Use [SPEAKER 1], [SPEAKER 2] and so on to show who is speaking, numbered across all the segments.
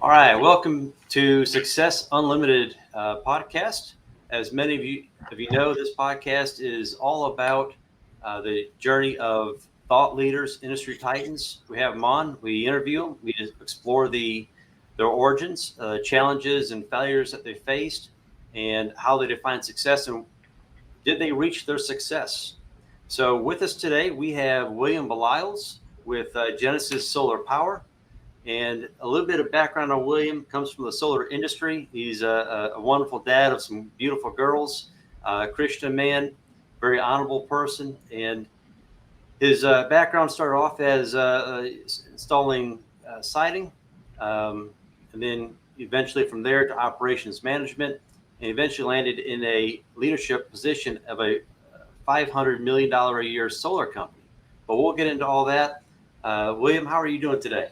[SPEAKER 1] All right, welcome to Success Unlimited podcast. As many of you know, this podcast is all about the journey of thought leaders, industry titans. We have them on, we interview them, we just explore their origins, challenges, and failures that they faced, and how they define success, and did they reach their success. So, with us today, we have William Beliles with Genesis Solar Power. And a little bit of background on William: comes from the solar industry. He's a wonderful dad of some beautiful girls, a Christian man, very honorable person. And his background started off as installing siding, and then eventually from there to operations management, and eventually landed in a leadership position of a $500 million a year solar company. But we'll get into all that. William, how are you doing today?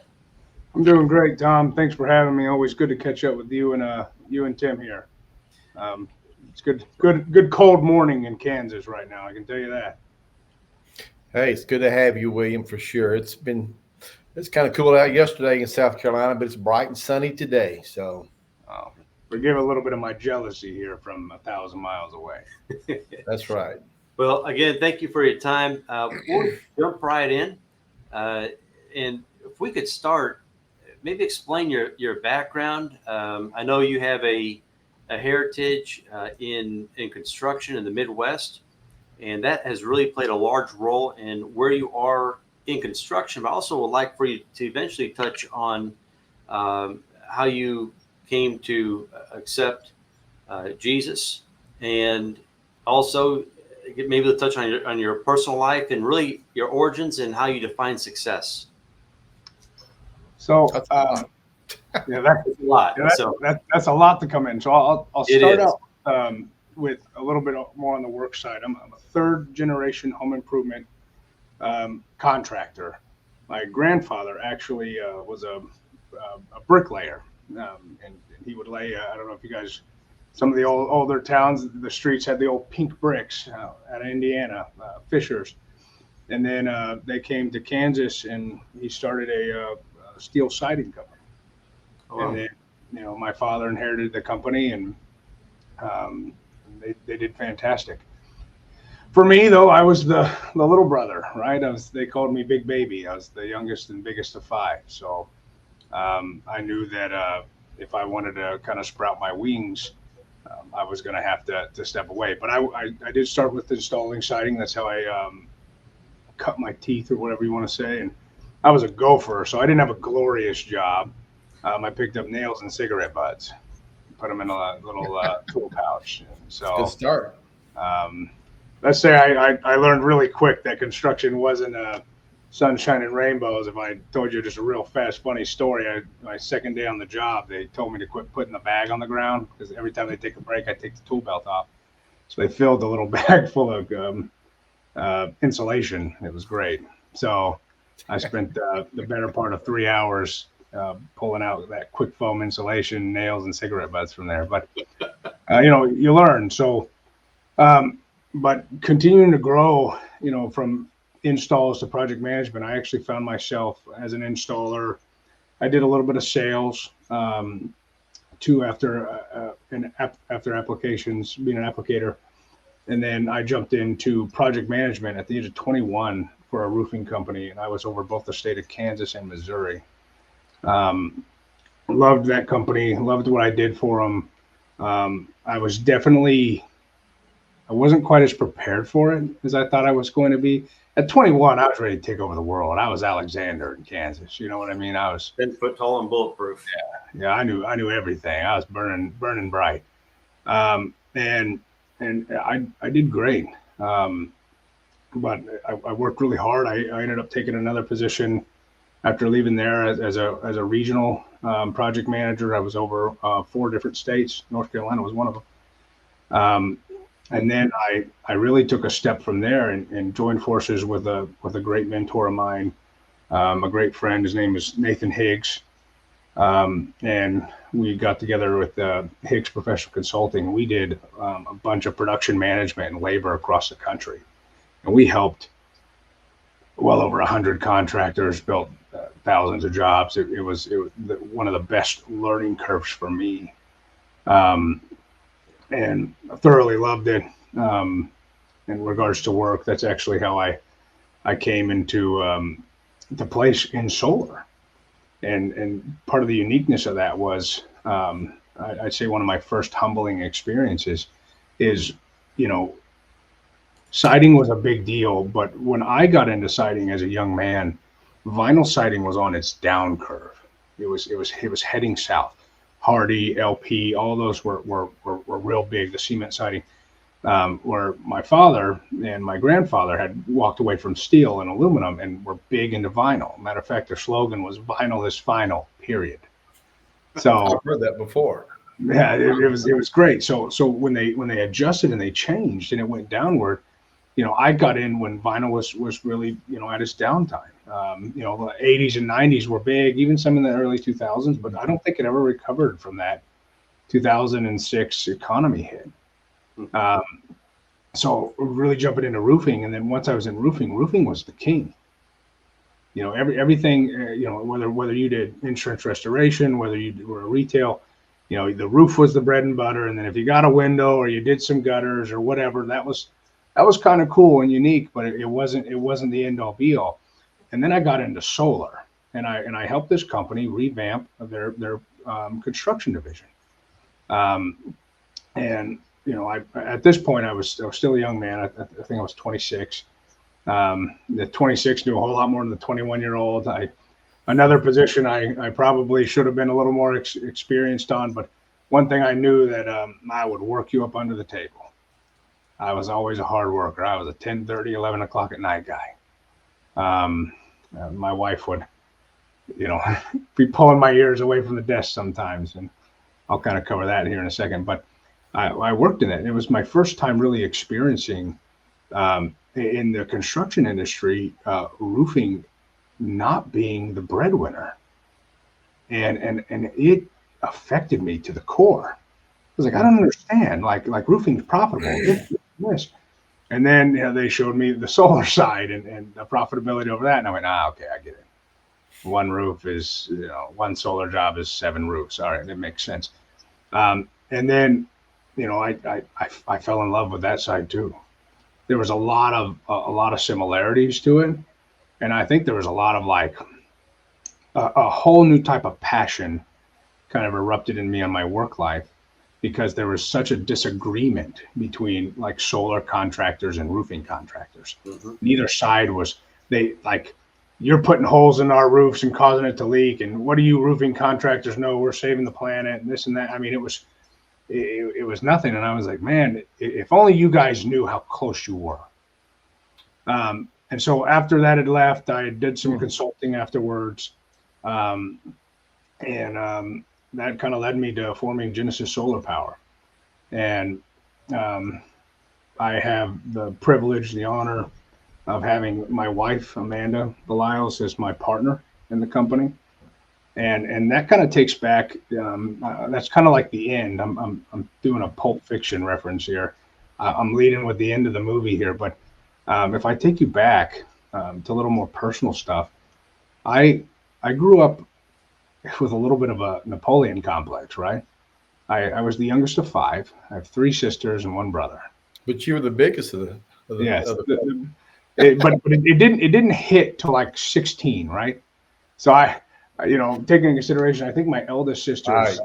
[SPEAKER 2] I'm doing great, Tom. Thanks for having me. Always good to catch up with you and Tim here. It's good cold morning in Kansas right now. I can tell you that.
[SPEAKER 3] Hey, it's good to have you, William, for sure. It's kind of cool out yesterday in South Carolina, but it's bright and sunny today. So,
[SPEAKER 2] forgive a little bit of my jealousy here from 1,000 miles away.
[SPEAKER 3] That's right.
[SPEAKER 1] Well, again, thank you for your time. We'll jump right in, and if we could start. Maybe explain your background. I know you have a heritage in construction in the Midwest, and that has really played a large role in where you are in construction. But I also would like for you to eventually touch on how you came to accept Jesus, and also maybe touch on your personal life and really your origins and how you define success.
[SPEAKER 2] So,
[SPEAKER 1] that's a lot.
[SPEAKER 2] That's a lot to come in. So I'll start out with a little bit more on the work side. I'm a third generation home improvement contractor. My grandfather actually was a bricklayer, and he would lay. I don't know if you guys, some of the older towns, the streets had the old pink bricks out of Indiana, Fishers, and then they came to Kansas, and he started a steel siding company. Oh, wow. And then, my father inherited the company, and they did fantastic. For me, though, I was the little brother, right? They called me Big Baby. I was the youngest and biggest of five. So I knew that if I wanted to kind of sprout my wings, I was going to have to step away. But I did start with installing siding. That's how I cut my teeth, or whatever you want to say. And I was a gopher, so I didn't have a glorious job. I picked up nails and cigarette butts, put them in a little tool pouch. So
[SPEAKER 3] good start.
[SPEAKER 2] Let's say I learned really quick that construction wasn't sunshine and rainbows. If I told you just a real fast, funny story, my second day on the job, they told me to quit putting the bag on the ground, because every time they take a break, I take the tool belt off. So they filled the little bag full of insulation. It was great. So I spent the better part of 3 hours pulling out that quick foam insulation, nails, and cigarette butts from there. But, you learn. So, but continuing to grow, from installs to project management, I actually found myself as an installer. I did a little bit of sales, too, after applications, being an applicator. And then I jumped into project management at the age of 21 for a roofing company, and I was over both the state of Kansas and Missouri. Loved that company, loved what I did for them. I wasn't quite as prepared for it as I thought I was going to be. At 21, I was ready to take over the world. I was Alexander in Kansas. You know what I mean? I was
[SPEAKER 1] 10 foot tall and bulletproof.
[SPEAKER 2] Yeah, I knew everything. I was burning bright. And I did great. But I worked really hard. I ended up taking another position after leaving there as a regional project manager. I was over 4 different states. North Carolina was one of them. And then I really took a step from there and joined forces with a great mentor of mine, a great friend. His name is Nathan Higgs. And we got together with Higgs Professional Consulting. We did a bunch of production management and labor across the country. And we helped well over 100 contractors, built thousands of jobs. It was one of the best learning curves for me, and I thoroughly loved it. In regards to work, that's actually how I came into the place in solar, and part of the uniqueness of that was I'd say one of my first humbling experiences is, siding was a big deal, but when I got into siding as a young man, vinyl siding was on its down curve. It was heading south. Hardy, LP, all those were real big. The cement siding, where my father and my grandfather had walked away from steel and aluminum and were big into vinyl. Matter of fact, their slogan was "Vinyl is final." Period. So
[SPEAKER 3] I've heard that before.
[SPEAKER 2] yeah, it was great. So when they adjusted and they changed and it went downward, I got in when vinyl was really, at its downtime. The 80s and 90s were big, even some in the early 2000s, but I don't think it ever recovered from that 2006 economy hit. So really jumping into roofing, and then once I was in roofing was the king. Everything, whether you did insurance restoration, whether you were a retail, the roof was the bread and butter, and then if you got a window or you did some gutters or whatever, that was kind of cool and unique, but it wasn't the end all be all. And then I got into solar, and I helped this company revamp their construction division. And at this point I was still a young man. I think I was 26. The 26 knew a whole lot more than the 21-year-old. Another position I probably should have been a little more experienced on, but one thing I knew that I would work you up under the table. I was always a hard worker. I was a 10:30, 11 o'clock at night guy. My wife would, be pulling my ears away from the desk sometimes, and I'll kind of cover that here in a second. But I worked in it. It was my first time really experiencing in the construction industry, roofing not being the breadwinner, and it affected me to the core. I was like, I don't understand. Like roofing's profitable. This. And then they showed me the solar side and the profitability over that, and I went, okay, I get it. One roof is, one solar job is 7 roofs. All right, that makes sense. And then, I fell in love with that side too. There was a lot of similarities to it, and I think there was a lot of a whole new type of passion kind of erupted in me on my work life, because there was such a disagreement between solar contractors and roofing contractors. Mm-hmm. Neither side was you're putting holes in our roofs and causing it to leak, and what do you roofing contractors know? We're saving the planet and this and that. I mean, it was nothing. And I was like, man, if only you guys knew how close you were. And so after that had left, I did some consulting afterwards. That kind of led me to forming Genesis Solar Power. And I have the privilege, the honor of having my wife, Amanda Beliles, as my partner in the company. And that kind of takes back, that's kind of like the end. I'm doing a Pulp Fiction reference here. I'm leading with the end of the movie here. But if I take you back to a little more personal stuff, I grew up with a little bit of a Napoleon complex, right? I was the youngest of 5. I have 3 sisters and 1 brother.
[SPEAKER 3] But you were the biggest of the
[SPEAKER 2] yes. But it didn't hit till 16, right? So taking into consideration, I think my eldest sister is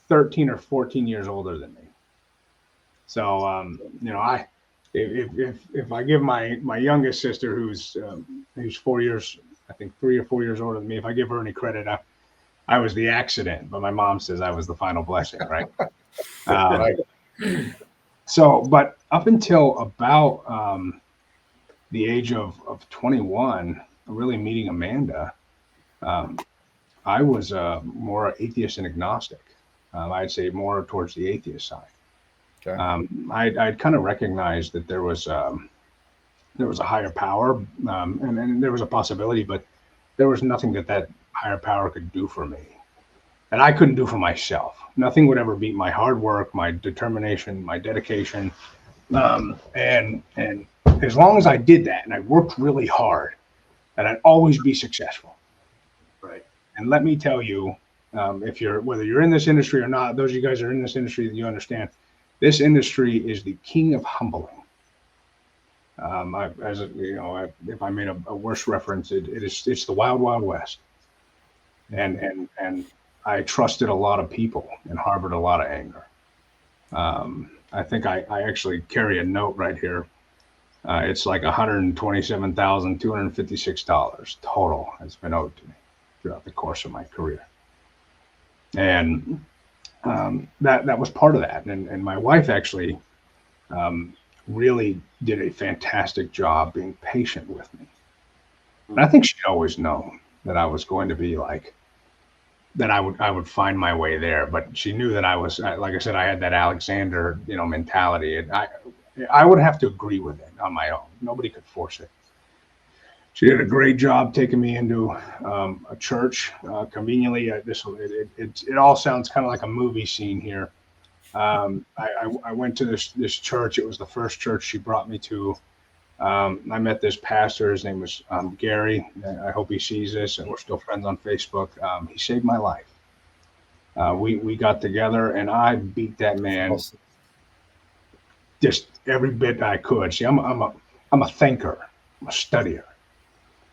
[SPEAKER 2] 13 or 14 years older than me. So if I give my youngest sister, who's 4 years, I think 3 or 4 years older than me, if I give her any credit, I was the accident, but my mom says I was the final blessing, right?
[SPEAKER 3] Right.
[SPEAKER 2] So, but up until about the age of 21, really meeting Amanda, I was more atheist and agnostic. I'd say more towards the atheist side. Okay. I'd kind of recognized that there was a higher power, and there was a possibility, but there was nothing that higher power could do for me, and I couldn't do for myself. Nothing would ever beat my hard work, my determination, my dedication, and as long as I did that and I worked really hard, that I'd always be successful.
[SPEAKER 1] Right.
[SPEAKER 2] And let me tell you, whether you're in this industry or not, those of you guys are in this industry, you understand, this industry is the king of humbling. If I made a worse reference, it's the wild, wild west. And I trusted a lot of people and harbored a lot of anger. I think I actually carry a note right here. It's like $127,256 total has been owed to me throughout the course of my career. And that was part of that. And my wife actually really did a fantastic job being patient with me. And I think she'd always known that I was going to be like, that I would find my way there. But she knew that I was, like I said, I had that Alexander, mentality. And I would have to agree with it on my own. Nobody could force it. She did a great job taking me into a church. Conveniently, it all sounds kind of like a movie scene here. I went to this church. It was the first church she brought me to. I met this pastor. His name was Gary. I hope he sees this, and we're still friends on Facebook. He saved my life. We got together, and I beat that man. Awesome. Just every bit I could. See, I'm a thinker. I'm a studier.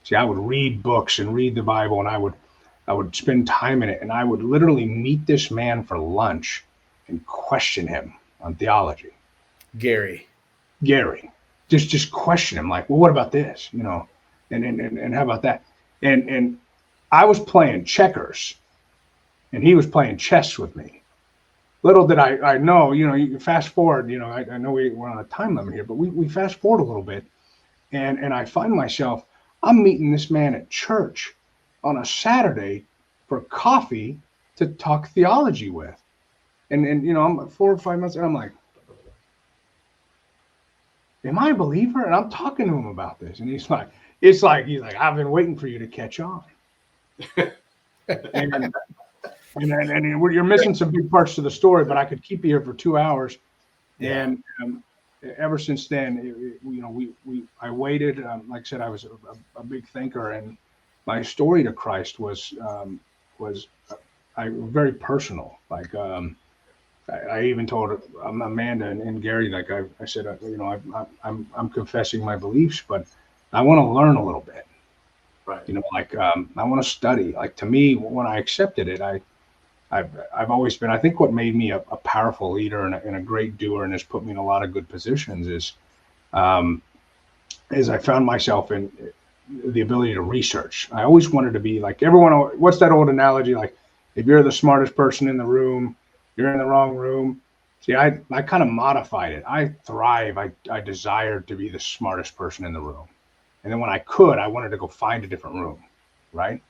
[SPEAKER 2] See, I would read books and read the Bible, and I would spend time in it, and I would literally meet this man for lunch and question him on theology. Gary. Just question him, like, well, what about this? And how about that? And I was playing checkers, and he was playing chess with me. Little did I know, you fast forward, I know we're on a time limit here, but we fast forward a little bit, and I find myself, I'm meeting this man at church on a Saturday for coffee to talk theology with. And I'm 4 or 5 months, and I'm like, am I a believer? And I'm talking to him about this. And he's like, I've been waiting for you to catch on. and you're missing some big parts to the story, but I could keep you here for 2 hours. Yeah. And ever since then, I waited. Like I said, I was a big thinker, and my story to Christ was very personal. Like I even told Amanda and Gary, like I said, I'm confessing my beliefs, but I want to learn a little bit. Right. I want to study. Like, to me, when I accepted it, I've always been, I think what made me a powerful leader and a great doer and has put me in a lot of good positions is I found myself in the ability to research. I always wanted to be like everyone. What's that old analogy? Like, if you're the smartest person in the room, you're in the wrong room. See, I kind of modified it. I thrive. I desired to be the smartest person in the room. And then when I wanted to go find a different room. Right.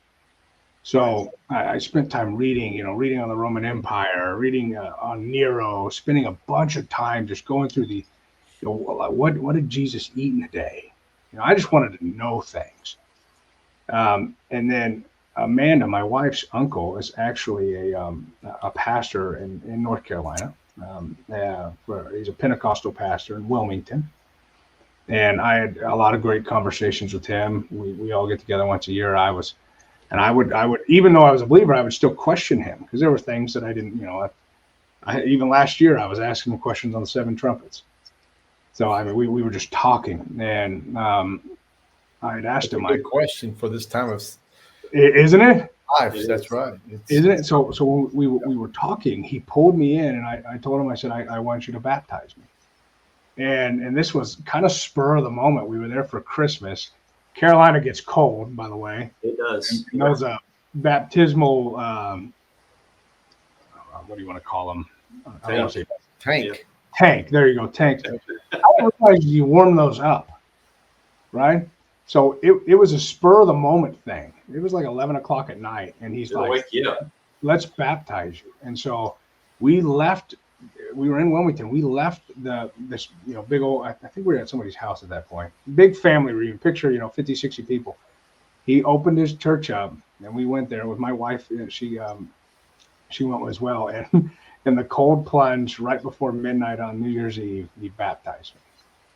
[SPEAKER 2] So I spent time reading on the Roman Empire, reading on Nero, spending a bunch of time just going through what did Jesus eat in a day? I just wanted to know things. And then Amanda, my wife's uncle, is actually a pastor in North Carolina. He's a Pentecostal pastor in Wilmington. And I had a lot of great conversations with him. We all get together once a year. I would, even though I was a believer, I would still question him because there were things that I didn't, even last year I was asking him questions on the 7 trumpets. So, we were just talking, and I had asked him.
[SPEAKER 3] A good question for this time of,
[SPEAKER 2] isn't it?
[SPEAKER 3] Life. That's right.
[SPEAKER 2] Isn't it? So we were talking. He pulled me in, and I told him, I said, I want you to baptize me. And this was kind of spur of the moment. We were there for Christmas. Carolina gets cold, by the way.
[SPEAKER 1] It does.
[SPEAKER 2] And those baptismal, what do you want to call them? I don't want to say
[SPEAKER 3] tank.
[SPEAKER 1] Yeah.
[SPEAKER 2] Tank. There you go. Tank. I didn't realize you warm those up, right? So it was a spur of the moment thing. It was like 11 o'clock at night, and he's like,
[SPEAKER 1] wake you up.
[SPEAKER 2] Let's baptize you. And so we left. We were in Wilmington. We left this big old, I think we were at somebody's house at that point. Big family reunion. Picture 50, 60 people. He opened his church up, and we went there with my wife. And she went as well. And in the cold plunge right before midnight on New Year's Eve, he baptized me.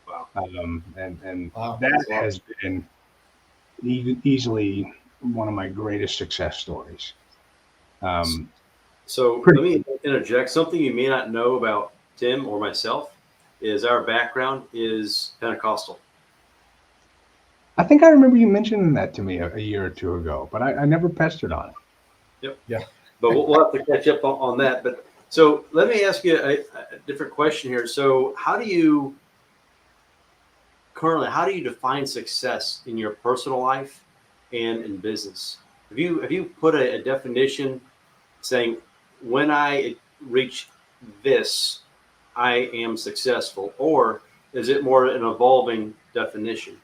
[SPEAKER 2] Wow. Wow. That has been easily one of my greatest success stories.
[SPEAKER 1] So let me interject. Something you may not know about Tim or myself is our background is Pentecostal.
[SPEAKER 2] I think I remember you mentioning that to me a year or two ago, but I never pestered on it.
[SPEAKER 1] Yep.
[SPEAKER 3] Yeah.
[SPEAKER 1] But we'll have to catch up on that. But so let me ask you a different question here. So how do you define success in your personal life and in business? Have you put a definition saying when I reach this, I am successful, or is it more an evolving definition?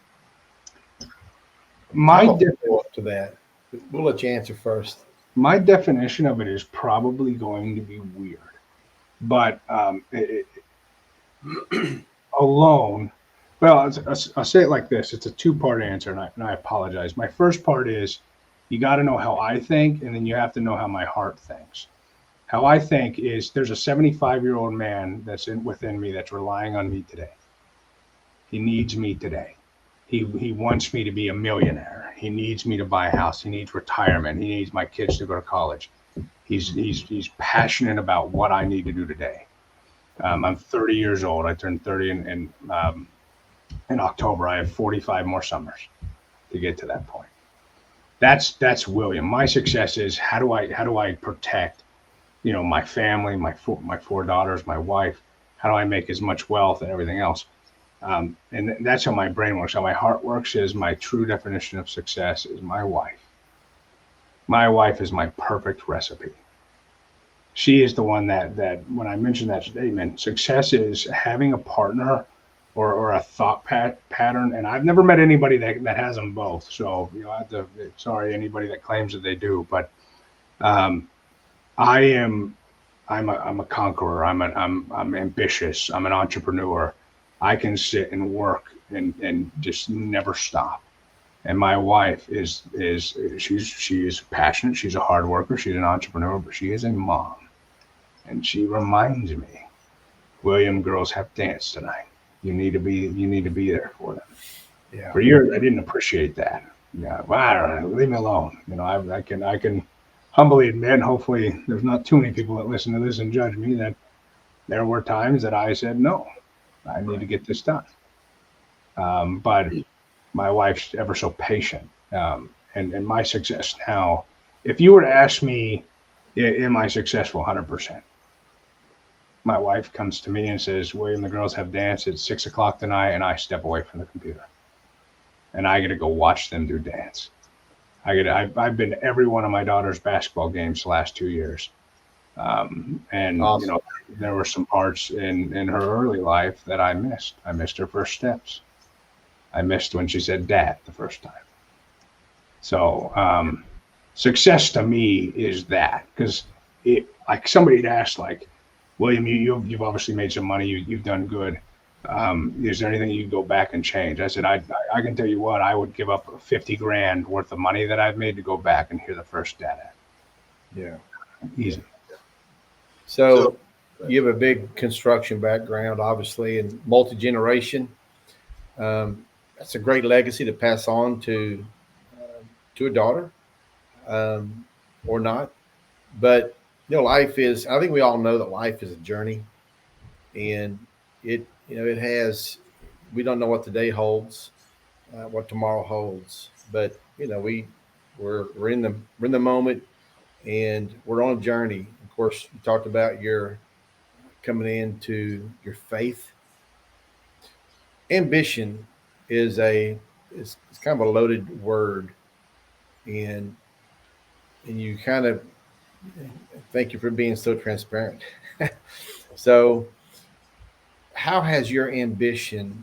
[SPEAKER 3] I'll go up to that. We'll let you answer first.
[SPEAKER 2] My definition of it is probably going to be weird, but alone. Well, I'll say it like this. It's a two-part answer, and I apologize. My first part is you got to know how I think, and then you have to know how my heart thinks. How I think is there's a 75-year-old man that's within me that's relying on me today. He needs me today. He wants me to be a millionaire. He needs me to buy a house. He needs retirement. He needs my kids to go to college. He's passionate about what I need to do today. I'm 30 years old. I turned 30 in October. I have 45 more summers to get to that point. That's William. My success is how do I protect, my family, my four daughters, my wife. How do I make as much wealth and everything else? And that's how my brain works. How my heart works is my true definition of success is my wife. My wife is my perfect recipe. She is the one that when I mentioned that statement, success is having a partner or a thought pattern. And I've never met anybody that has them both. So, sorry, anybody that claims that they do, but I'm a conqueror. I'm ambitious. I'm an entrepreneur. I can sit and work and just never stop. And my wife she is passionate. She's a hard worker. She's an entrepreneur, but she is a mom. And she reminds me, William, girls have dance tonight. You need to be there for them.
[SPEAKER 3] Yeah.
[SPEAKER 2] For years, I didn't appreciate that. Yeah. Well, I don't know. Leave me alone. I can humbly admit, and hopefully there's not too many people that listen to this and judge me, that there were times that I said, no, I need to get this done. But my wife's ever so patient. And my success now, if you were to ask me, am I successful? 100%. My wife comes to me and says, William, the girls have dance at 6:00 tonight, and I step away from the computer. And I get to go watch them do dance. I've been to every one of my daughter's basketball games the last 2 years. And
[SPEAKER 3] awesome.
[SPEAKER 2] There were some parts in her early life that I missed. I missed her first steps. I missed when she said dad the first time. So success to me is that, because like somebody had asked, like, William, you've obviously made some money. You've done good. Is there anything you go back and change? I said, I can tell you what, I would give up 50 grand worth of money that I've made to go back and hear the first data.
[SPEAKER 3] Yeah.
[SPEAKER 2] Easy.
[SPEAKER 3] So you have a big construction background, obviously, and multi-generation. That's a great legacy to pass on to a daughter, or not. But life is. I think we all know that life is a journey, and it has. We don't know what the day holds, what tomorrow holds, but we're in the moment, and we're on a journey. Of course, you talked about your coming into your faith. Ambition is it's kind of a loaded word, and you kind of thank you for being so transparent. So, how has your ambition,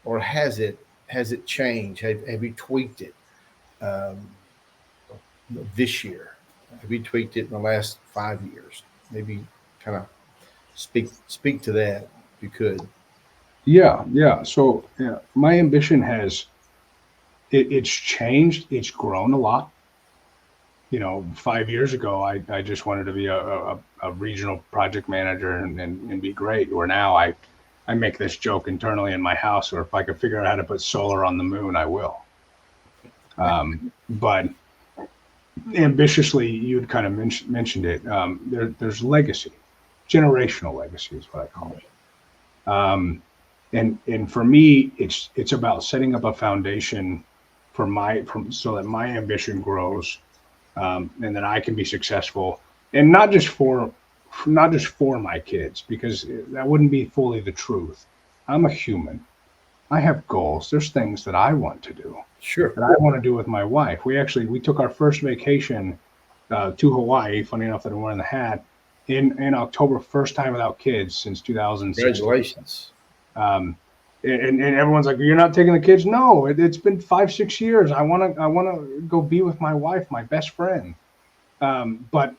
[SPEAKER 3] or has it changed? Have you tweaked it this year? Have you tweaked it in the last 5 years? Maybe kind of speak to that if you could.
[SPEAKER 2] Yeah. So my ambition it's changed. It's grown a lot. 5 years ago, I just wanted to be a regional project manager and be great. Where now I make this joke internally in my house, or if I could figure out how to put solar on the moon, I will. But ambitiously, you'd kind of mentioned it. There's legacy, generational legacy is what I call it. And for me, it's about setting up a foundation so that my ambition grows, and that I can be successful, and not just for my kids, because that wouldn't be fully the truth. I'm a human. I have goals. There's things that I want to do,
[SPEAKER 3] Sure.
[SPEAKER 2] that I want to do with my wife. We took our first vacation to Hawaii. Funny enough that I'm wearing the hat in October, first time without kids since 2016.
[SPEAKER 3] Congratulations.
[SPEAKER 2] Um, and everyone's like, "You're not taking the kids?" No, it's been 5-6 years. I want to go be with my wife, my best friend. But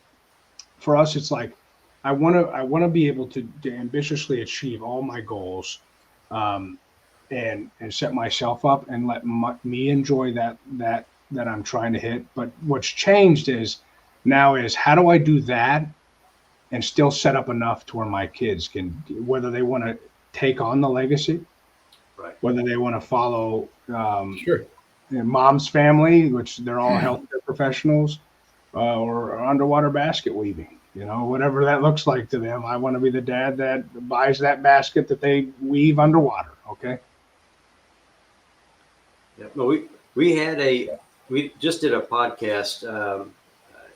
[SPEAKER 2] for us, it's like I want to be able to ambitiously achieve all my goals, and set myself up and let me enjoy that I'm trying to hit. But what's changed is how do I do that and still set up enough to where my kids can, whether they want to take on the legacy,
[SPEAKER 1] Right.
[SPEAKER 2] whether they want to follow
[SPEAKER 3] Sure.
[SPEAKER 2] mom's family, which they're all healthcare professionals, or underwater basket weaving, whatever that looks like to them. I want to be the dad that buys that basket that they weave underwater. Okay.
[SPEAKER 1] Yeah. Well, we just did a podcast,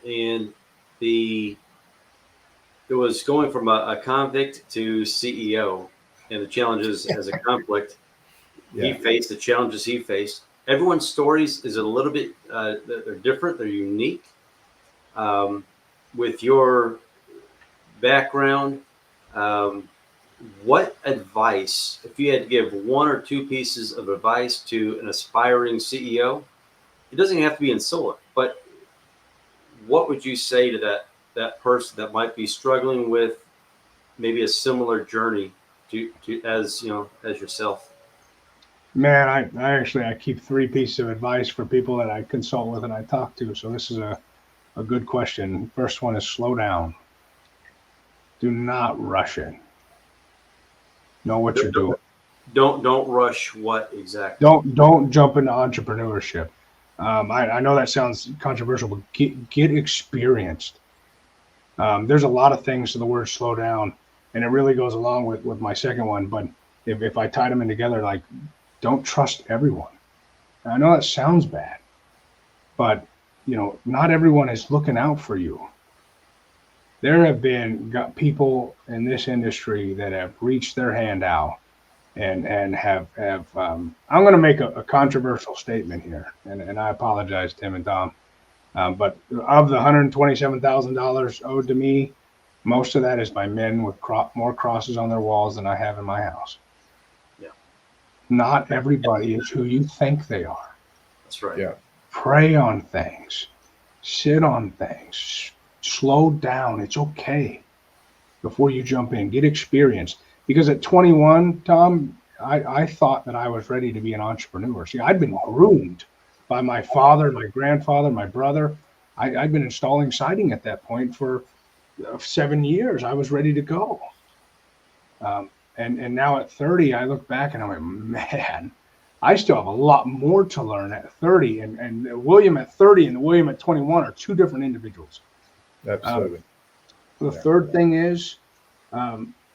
[SPEAKER 1] and it was going from a convict to CEO, and the challenges as a conflict he faced, the challenges he faced. Everyone's stories is a little bit they're different, they're unique. With your background, what advice, if you had to give one or two pieces of advice to an aspiring CEO, it doesn't have to be in solar, but what would you say to that person that might be struggling with maybe a similar journey to as yourself?
[SPEAKER 2] Man, I keep 3 pieces of advice for people that I consult with and I talk to. So this is a good question. First one is slow down. Do not rush it. Know what you're doing.
[SPEAKER 1] Don't rush what exactly?
[SPEAKER 2] Don't jump into entrepreneurship. I know that sounds controversial, but get experienced. There's a lot of things to the word slow down, and it really goes along with my second one. But if I tied them in together, like, don't trust everyone. And I know that sounds bad, but not everyone is looking out for you. There have been people in this industry that have reached their hand out and have I'm going to make a controversial statement here, and I apologize, Tim and Tom, but of the $127,000 owed to me, most of that is by men with more crosses on their walls than I have in my house.
[SPEAKER 1] Yeah.
[SPEAKER 2] Not everybody is who you think they are.
[SPEAKER 1] That's right.
[SPEAKER 3] Yeah.
[SPEAKER 2] Pray on things, sit on things, slow down. It's okay before you jump in. Get experience. Because at 21, Tom, I thought that I was ready to be an entrepreneur. See, I'd been groomed by my father, my grandfather, my brother. I'd been installing siding at that point for 7 years. I was ready to go. And now at 30, I look back and I'm like, man, I still have a lot more to learn at 30. And William at 30 and William at 21 are 2 different individuals.
[SPEAKER 3] Absolutely.
[SPEAKER 2] The third thing is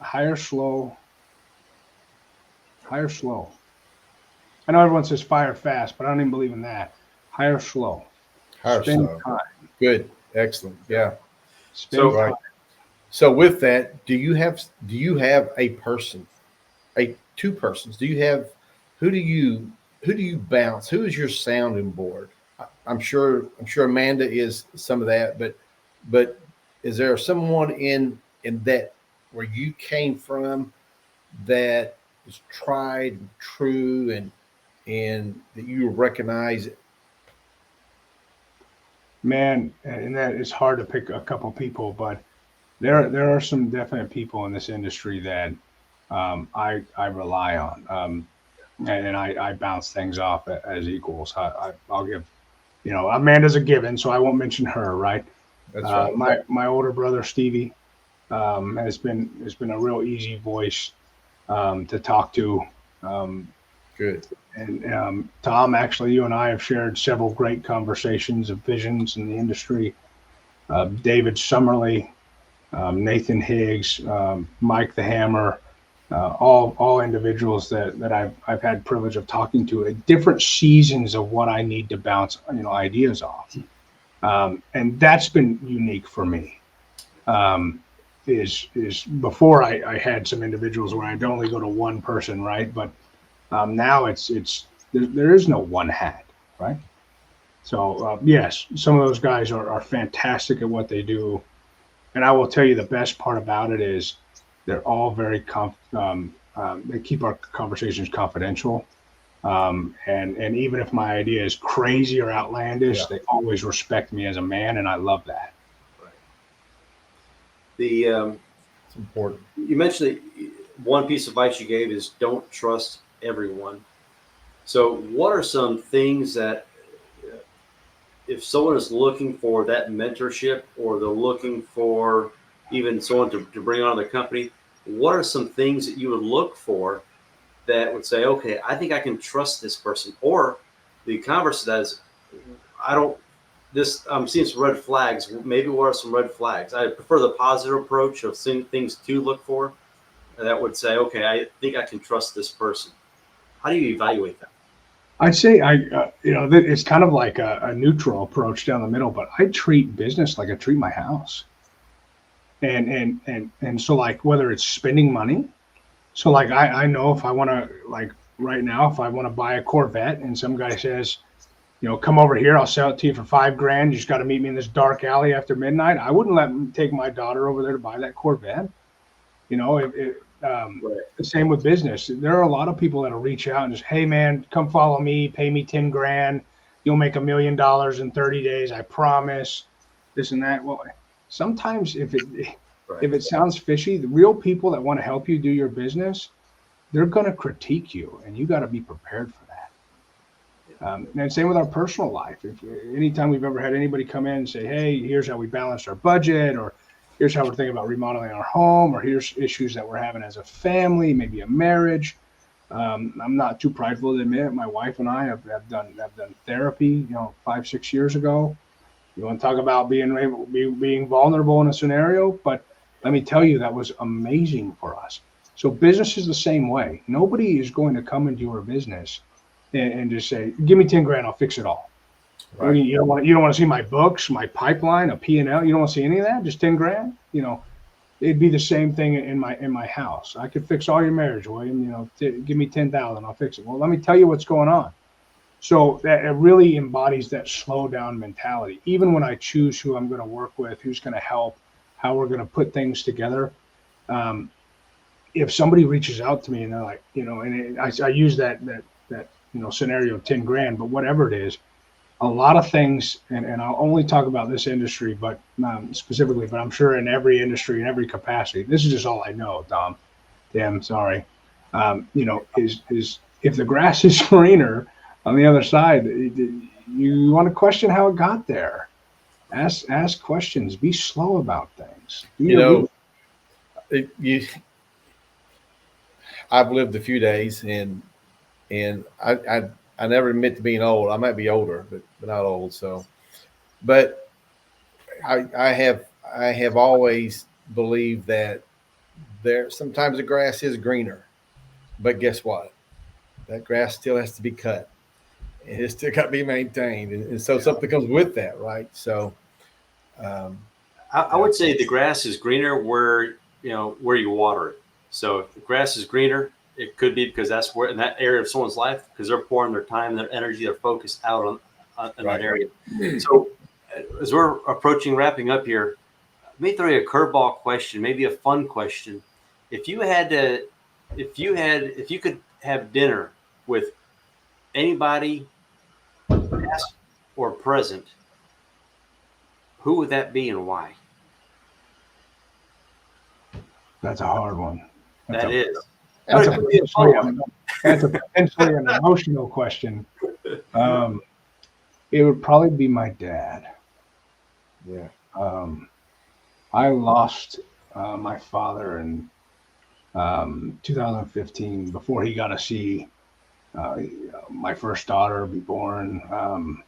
[SPEAKER 2] hire slow. Hire slow. I know everyone says fire fast, but I don't even believe in that. Hire slow.
[SPEAKER 3] Hire
[SPEAKER 2] Spend
[SPEAKER 3] slow.
[SPEAKER 2] time.
[SPEAKER 3] Good. Excellent. Yeah.
[SPEAKER 2] Spend time.
[SPEAKER 3] Right. So with that, do you have a person, two persons? Who do you bounce? Who is your sounding board? I'm sure Amanda is some of that, but is there someone in that where you came from that is tried and true and that you recognize?
[SPEAKER 2] Man, and that is hard to pick a couple people, but there are some definite people in this industry that I rely on, and I bounce things off as equals. I'll give, Amanda's a given, so I won't mention her, right?
[SPEAKER 3] That's right.
[SPEAKER 2] My older brother Stevie has been a real easy voice to talk to.
[SPEAKER 3] Good.
[SPEAKER 2] And Tom, actually, you and I have shared several great conversations of visions in the industry. David Summerly, Nathan Higgs, Mike the Hammer, all individuals that I've had privilege of talking to at different seasons of what I need to bounce ideas off, and that's been unique for me. Is before I had some individuals where I'd only go to one person, right? But now it's there is no one hat, right? So yes, some of those guys are fantastic at what they do, and I will tell you the best part about it is they're all very they keep our conversations confidential, and even if my idea is crazy or outlandish, they always respect me as a man, and I love that.
[SPEAKER 1] Right. The
[SPEAKER 3] It's important.
[SPEAKER 1] You mentioned that one piece of advice you gave is don't trust everyone. So, what are some things that, if someone is looking for that mentorship or they're looking for even someone to bring on their company, what are some things that you would look for that would say, okay, I think I can trust this person? Or the converse of that is, I'm seeing some red flags. Maybe what are some red flags? I prefer the positive approach of seeing things to look for that would say, okay, I think I can trust this person. How do you evaluate that?
[SPEAKER 2] I'd say it's kind of like a neutral approach down the middle, but I treat business like I treat my house, and so like whether it's spending money, so like I know if I want to, like right now, if I want to buy a Corvette and some guy says, come over here, I'll sell it to you for $5,000. You just got to meet me in this dark alley after midnight. I wouldn't let him take my daughter over there to buy that Corvette.
[SPEAKER 1] Right.
[SPEAKER 2] The same with business. There are a lot of people that'll reach out and just, hey man, come follow me, pay me $10,000. You'll make $1 million in 30 days. I promise. This and that. Well, sometimes if it sounds fishy, the real people that want to help you do your business, they're going to critique you, and you got to be prepared for that. And same with our personal life. If anytime we've ever had anybody come in and say, hey, here's how we balanced our budget, or here's how we're thinking about remodeling our home, or here's issues that we're having as a family, maybe a marriage. I'm not too prideful to admit it. My wife and I have done therapy, 5-6 years ago. You want to talk about being vulnerable in a scenario, but let me tell you, that was amazing for us. So business is the same way. Nobody is going to come into your business and just say, give me $10,000, I'll fix it all. Right. You don't want to see my books, my pipeline, a P&L. You don't want to see any of that. Just $10,000. It'd be the same thing in my house. I could fix all your marriage, William. Give me $10,000, I'll fix it. Well, let me tell you what's going on. So that it really embodies that slow down mentality. Even when I choose who I'm going to work with, who's going to help, how we're going to put things together. If somebody reaches out to me and they're like, and I use that scenario, $10,000, but whatever it is, a lot of things, and I'll only talk about this industry, but specifically, but I'm sure in every industry, in every capacity, this is just all I know, Tom. Damn, sorry. Is if the grass is greener on the other side, you want to question how it got there. Ask questions. Be slow about things.
[SPEAKER 3] I've lived a few days, and I never admit to being old. I might be older, but not old. So, but I have always believed that sometimes the grass is greener, but guess what? That grass still has to be cut. It's still got to be maintained, and so something comes with that, right? So,
[SPEAKER 1] I would say the grass is greener where you water it. So if the grass is greener, it could be because that's where in that area of someone's life, because they're pouring their time, their energy, their focus out on that area. So as we're approaching wrapping up here, let me throw you a curveball question, maybe a fun question. If you could have dinner with anybody, past or present, who would that be and why?
[SPEAKER 2] That's a hard one.
[SPEAKER 1] That's
[SPEAKER 2] a potentially an emotional question. It would probably be my dad.
[SPEAKER 3] Yeah.
[SPEAKER 2] I lost my father in 2015 before he got to see my first daughter be born,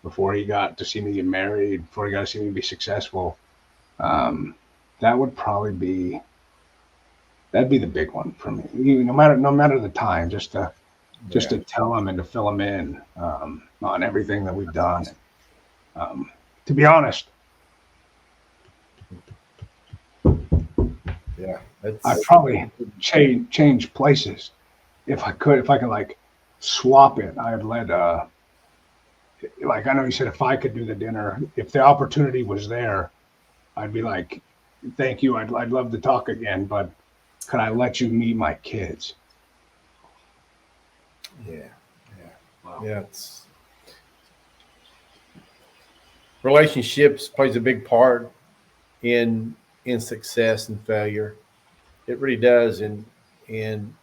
[SPEAKER 2] before he got to see me get married, before he got to see me be successful. That would probably be, that'd be the big one for me. No matter the time, just to tell him and to fill him in on everything that we've done. To be honest, I'd probably change places if I could. If I could like swap it, I'd let like I know you said if I could do the dinner, if the opportunity was there, I'd be like, thank you. I'd love to talk again, but could I let you meet my kids?
[SPEAKER 3] Yeah.
[SPEAKER 1] Wow.
[SPEAKER 3] Yeah. It's relationships plays a big part in success and failure. It really does. And we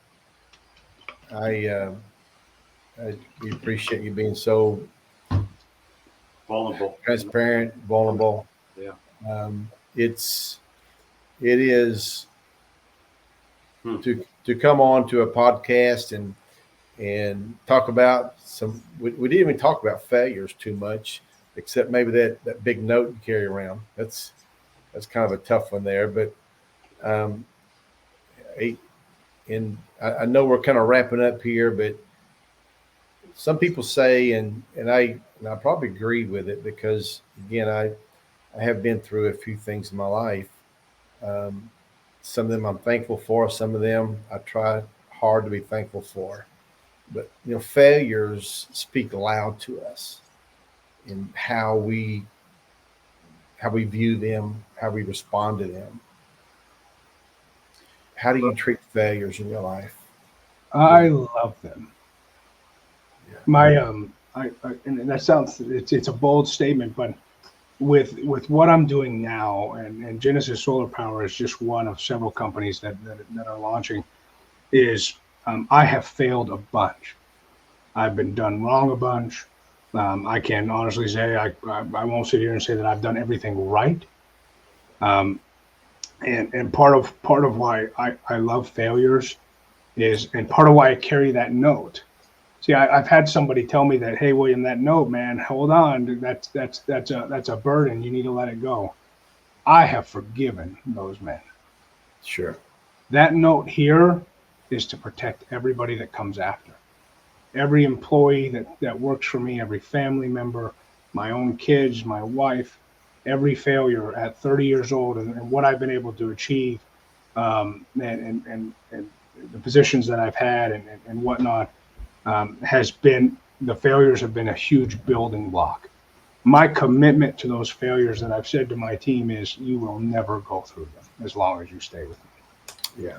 [SPEAKER 3] appreciate you being so
[SPEAKER 1] Vulnerable.
[SPEAKER 3] transparent, vulnerable.
[SPEAKER 1] Yeah.
[SPEAKER 3] It is to come on to a podcast and talk about we didn't even talk about failures too much, except maybe that big note you carry around. That's kind of a tough one there, but I know we're kind of wrapping up here, but some people say, and I probably agree with it, because again, I have been through a few things in my life. Some of them I'm thankful for. Some of them I try hard to be thankful for. But failures speak loud to us in how we view them, how we respond to them. How do you treat failures in your life?
[SPEAKER 2] I love them. My and that sounds, it's a bold statement, but with what I'm doing now, and Genesis Solar Power is just one of several companies that are launching, is I have failed a bunch. I've been done wrong a bunch. I can honestly say I won't sit here and say that I've done everything right. And part of why I love failures is, and part of why I carry that note. See, I've had somebody tell me that, hey, William, that note, man, hold on, that's a burden. You need to let it go. I have forgiven those men.
[SPEAKER 3] Sure.
[SPEAKER 2] That note here is to protect everybody that comes after. Every employee that works for me, every family member, my own kids, my wife, every failure at 30 years old, and what I've been able to achieve, and the positions that I've had and whatnot, has been, the failures have been a huge building block. My commitment to those failures that I've said to my team is, you will never go through them as long as you stay with me.
[SPEAKER 3] Yeah.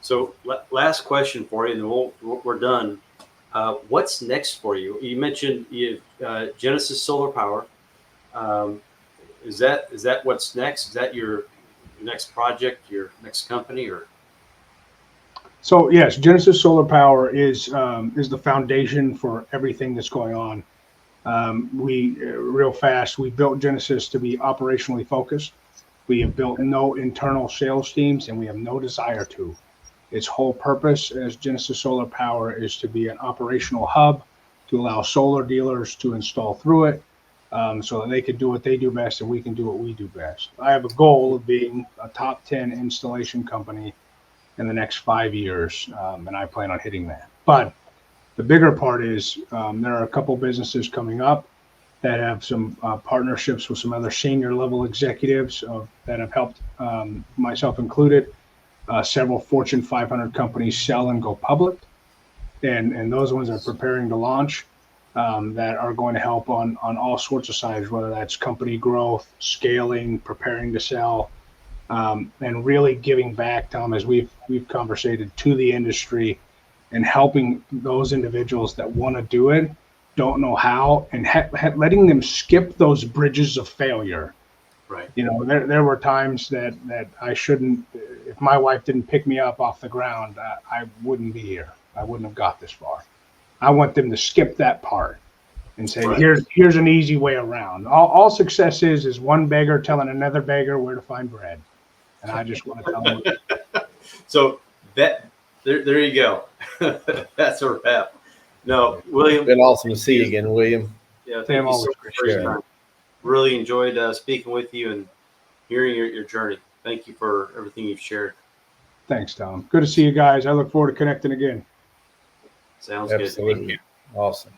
[SPEAKER 1] So last question for you, and we're done. What's next for you? You mentioned Genesis Solar Power. Is that what's next? Is that your next project, your next company, or?
[SPEAKER 2] So yes, Genesis Solar Power is the foundation for everything that's going on. We built Genesis to be operationally focused. We have built no internal sales teams, and we have no desire to. Its whole purpose as Genesis Solar Power is to be an operational hub to allow solar dealers to install through it, so that they can do what they do best and we can do what we do best. I have a goal of being a top 10 installation company in the next 5 years, and I plan on hitting that. But the bigger part is there are a couple businesses coming up that have some partnerships with some other senior level executives that have helped, myself included, several Fortune 500 companies sell and go public. And those ones are preparing to launch, that are going to help on all sorts of sides, whether that's company growth, scaling, preparing to sell, and really giving back, Tom, as we've conversated, to the industry and helping those individuals that want to do it, don't know how, and letting them skip those bridges of failure.
[SPEAKER 1] Right.
[SPEAKER 2] There were times that I shouldn't, if my wife didn't pick me up off the ground, I wouldn't be here. I wouldn't have got this far. I want them to skip that part and say, right, here's an easy way around. All success is one beggar telling another beggar where to find bread. And I just want to tell them.
[SPEAKER 1] So There you go. That's a wrap. No, William.
[SPEAKER 3] Been awesome to see you again, William.
[SPEAKER 1] Yeah, thank
[SPEAKER 2] Sam,
[SPEAKER 1] you so
[SPEAKER 2] always
[SPEAKER 1] much for your
[SPEAKER 3] appreciate it.
[SPEAKER 1] time. Really enjoyed speaking with you and hearing your journey. Thank you for everything you've shared.
[SPEAKER 2] Thanks, Tom. Good to see you guys. I look forward to connecting again.
[SPEAKER 1] Sounds good.
[SPEAKER 3] Absolutely. Awesome.